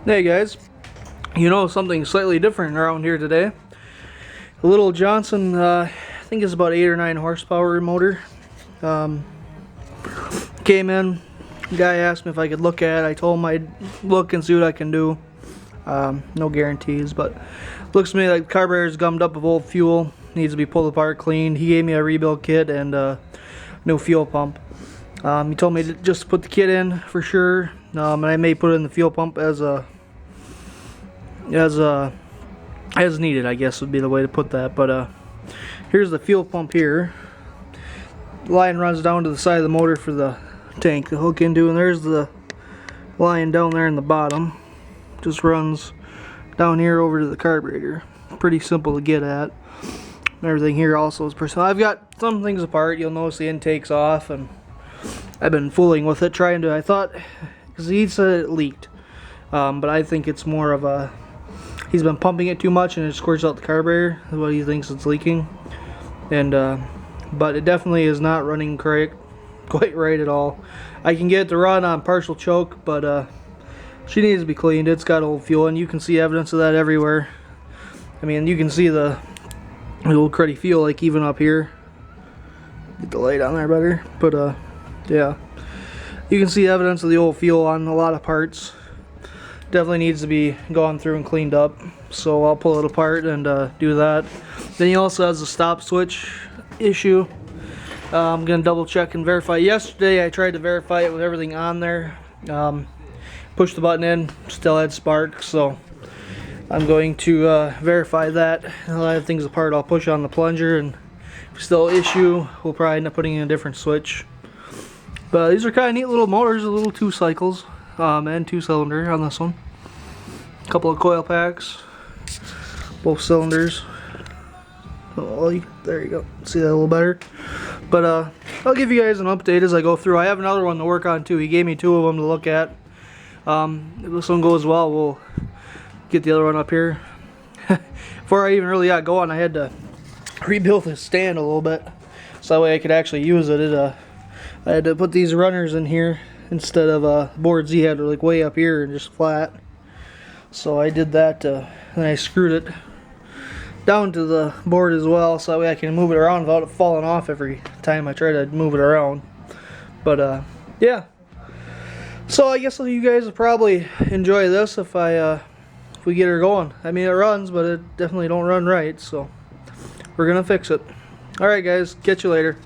Hey guys, you know something slightly different around here today. A little Johnson, I think it's about 8 or 9 horsepower motor. Came in, guy asked me if I could look at it. I told him I'd look and see what I can do. No guarantees, but looks to me like the carburetor is gummed up with old fuel. Needs to be pulled apart, cleaned. He gave me a rebuild kit and a new fuel pump. He told me to just put the kit in for sure, and I may put in the fuel pump as needed, I guess would be the way to put that. But here's the fuel pump here. The line runs down to the side of the motor for the tank to hook into, and there's the line down there in the bottom. Just runs down here over to the carburetor. Pretty simple to get at. Everything here also is pretty simple. I've got some things apart. You'll notice the intake's off, and I've been fooling with it, trying to, I thought, because he said it leaked, but I think it's more of a, he's been pumping it too much and it squirts out the carburetor. That's what he thinks it's leaking. And but it definitely is not running quite right at all. I can get it to run on partial choke, but she needs to be cleaned. It's got old fuel, and you can see evidence of that everywhere. I mean, you can see the old cruddy fuel, like even up here. Get the light on there better, but yeah, you can see evidence of the old fuel on a lot of parts. Definitely needs to be gone through and cleaned up, so I'll pull it apart and do that. Then he also has a stop switch issue. I'm gonna double check and verify. Yesterday I tried to verify it with everything on there. Pushed the button in, still had spark, so I'm going to verify that. I'll have things apart. I'll push on the plunger, and if still issue, we'll probably end up putting in a different switch. But these are kind of neat little motors, a little 2 cycles. And 2-cylinder on this one. A couple of coil packs, both cylinders. Oh, there you go. See that a little better. But I'll give you guys an update as I go through. I have another one to work on too. He gave me 2 of them to look at. If this one goes well, we'll get the other one up here. Before I even really got going, I had to rebuild the stand a little bit, so that way I could actually use it. I had to put these runners in here instead of boards he had like way up here and just flat. So I did that, and I screwed it down to the board as well, so that way I can move it around without it falling off every time I try to move it around. But yeah, so I guess you guys will probably enjoy this if we get her going. I mean, it runs, but it definitely don't run right, so we're gonna fix it. Alright guys, catch you later.